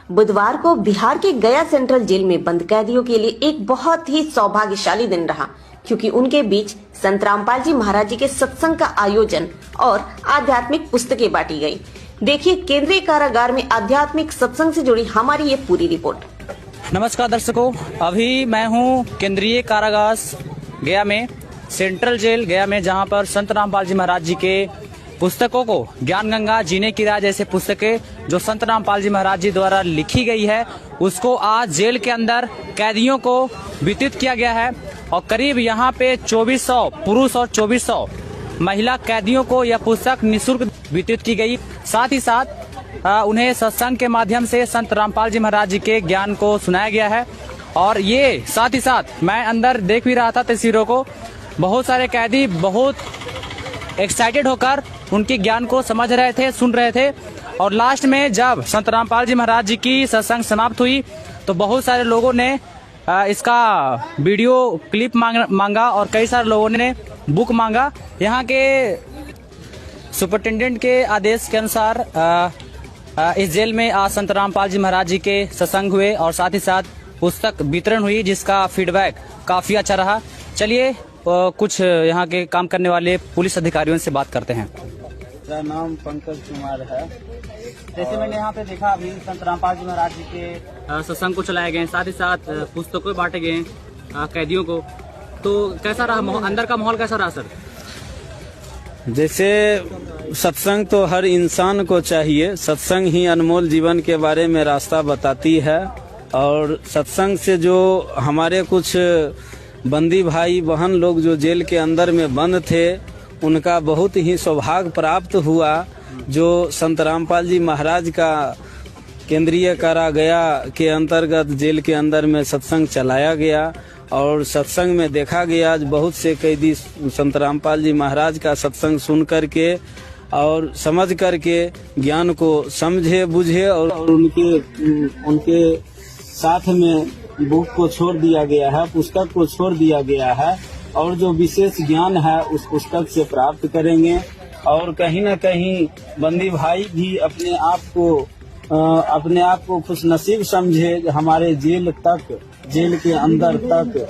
बुधवार को बिहार के गया सेंट्रल जेल में बंद कैदियों के लिए एक बहुत ही सौभाग्यशाली दिन रहा, क्योंकि उनके बीच संत रामपाल जी महाराज जी के सत्संग का आयोजन और आध्यात्मिक पुस्तकें बांटी गई। देखिए केंद्रीय कारागार में आध्यात्मिक सत्संग से जुड़ी हमारी ये पूरी रिपोर्ट। नमस्कार दर्शकों, अभी मैं हूँ केंद्रीय कारागार गया में, सेंट्रल जेल गया में, जहाँ पर संत रामपाल जी महाराज जी के पुस्तकों को, ज्ञान गंगा, जीने की राह जैसे पुस्तकें जो संत रामपाल जी महाराज जी द्वारा लिखी गई है, उसको आज जेल के अंदर कैदियों को वितरित किया गया है। और करीब यहाँ पे 2400 पुरुष और 2400 महिला कैदियों को यह पुस्तक निःशुल्क वितरित की गई। साथ ही साथ उन्हें सत्संग के माध्यम से संत रामपाल जी महाराज जी के ज्ञान को सुनाया गया है। और ये साथ ही साथ मैं अंदर देख भी रहा था तस्वीरों को, बहुत सारे कैदी बहुत एक्साइटेड होकर उनके ज्ञान को समझ रहे थे, सुन रहे थे। और लास्ट में जब संत रामपाल जी महाराज जी की सत्संग समाप्त हुई तो बहुत सारे लोगों ने इसका वीडियो क्लिप मांगा और कई सारे लोगों ने बुक मांगा। यहाँ के सुपरिटेंडेंट के आदेश के अनुसार इस जेल में आज संत रामपाल जी महाराज जी के सत्संग हुए और साथ ही साथ पुस्तक वितरण हुई, जिसका फीडबैक काफी अच्छा रहा। चलिए कुछ यहाँ के काम करने वाले पुलिस अधिकारियों से बात करते हैं। मेरा नाम पंकज कुमार है। जैसे मैंने यहाँ पे देखा, अभी संत रामपाल जी महाराज जी के सत्संग को चलाए गए, साथ ही साथ पुस्तकों बांटे गए कैदियों को, तो कैसा रहा, अंदर का माहौल कैसा रहा सर? जैसे सत्संग तो हर इंसान को चाहिए, सत्संग ही अनमोल जीवन के बारे में रास्ता बताती है। और सत्संग से जो हमारे कुछ बंदी भाई बहन लोग जो जेल के अंदर में बंद थे, उनका बहुत ही सौभाग्य प्राप्त हुआ। जो संत रामपाल जी महाराज का केंद्रीय कारागार के अंतर्गत जेल के अंदर में सत्संग चलाया गया और सत्संग में देखा गया बहुत से कैदी संत रामपाल जी महाराज का सत्संग सुन करके और समझ करके ज्ञान को समझे बुझे और उनके साथ में बुक को छोड़ दिया गया है, पुस्तक को छोड़ दिया गया है और जो विशेष ज्ञान है उस पुस्तक से प्राप्त करेंगे। और कहीं न कहीं बंदी भाई भी अपने आप को खुशनसीब समझे, हमारे जेल के अंदर तक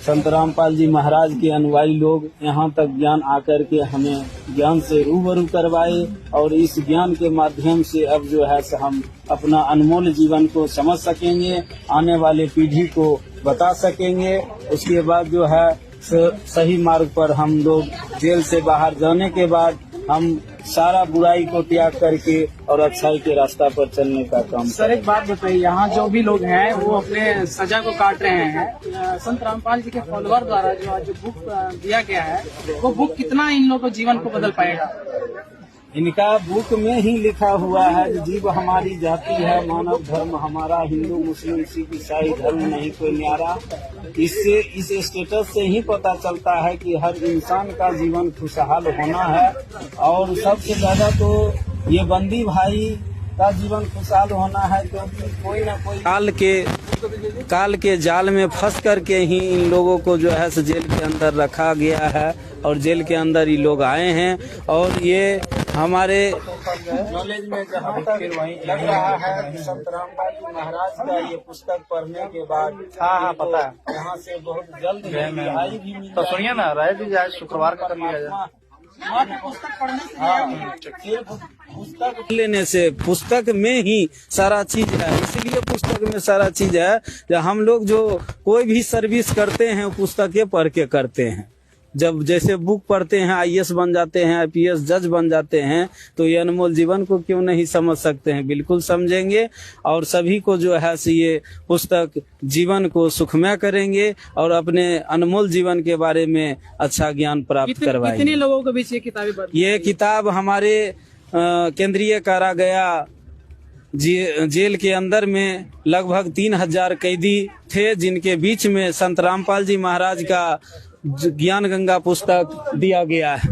संत रामपाल जी महाराज के अनुयायी लोग यहाँ तक ज्ञान आकर के हमें ज्ञान से रूबरू करवाए और इस ज्ञान के माध्यम से अब जो है हम अपना अनमोल जीवन को समझ सकेंगे, आने वाले पीढ़ी को बता सकेंगे। उसके बाद जो है सही मार्ग पर हम लोग जेल से बाहर जाने के बाद हम सारा बुराई को त्याग करके और अच्छाई के रास्ता पर चलने का काम। सर एक बात बताइए, यहाँ जो भी लोग हैं वो अपने सजा को काट रहे हैं, संत रामपाल जी के फॉलोअर द्वारा जो बुक दिया गया है, वो बुक कितना इन लोगों के जीवन को बदल पाएगा? इनका बुक में ही लिखा हुआ है, जीव हमारी जाति है, मानव धर्म हमारा, हिंदू मुस्लिम सिख ईसाई धर्म नहीं कोई न्यारा। इससे इस स्टेटस से ही पता चलता है कि हर इंसान का जीवन खुशहाल होना है। और सबसे ज्यादा तो ये बंदी भाई का जीवन खुशहाल होना है, क्योंकि कोई ना कोई काल के जाल में फंस करके ही इन लोगों को जो है जेल के अंदर रखा गया है और जेल के अंदर ये लोग आए हैं। और ये हमारे नॉलेज में जहाँ तक लग रहा है, संत रामपाल जी महाराज का ये पुस्तक पढ़ने के बाद हाँ पता है, यहाँ से बहुत जल्द रिहाई भी मिल तो सुनिए ना, राय भी जाए शुक्रवार का कर लिया जाए। पुस्तक लेने से पुस्तक में ही सारा चीज है, इसलिए पुस्तक में सारा चीज है। जब हम लोग जो कोई भी सर्विस करते हैं पुस्तकें पढ़ के करते हैं। जब जैसे बुक पढ़ते हैं आईएएस बन जाते हैं, आईपीएस जज बन जाते हैं, तो ये अनमोल जीवन को क्यों नहीं समझ सकते हैं? बिल्कुल समझेंगे और सभी को जो है ये पुस्तक जीवन को सुखमय करेंगे और अपने अनमोल जीवन के बारे में अच्छा ज्ञान प्राप्त करवाएंगे। कितने लोगों के बीच ये किताबें? ये किताब हमारे केंद्रीय कारागार जेल के अंदर में लगभग 3000 कैदी थे, जिनके बीच में संत रामपाल जी महाराज का ज्ञान गंगा पुस्तक दिया गया है।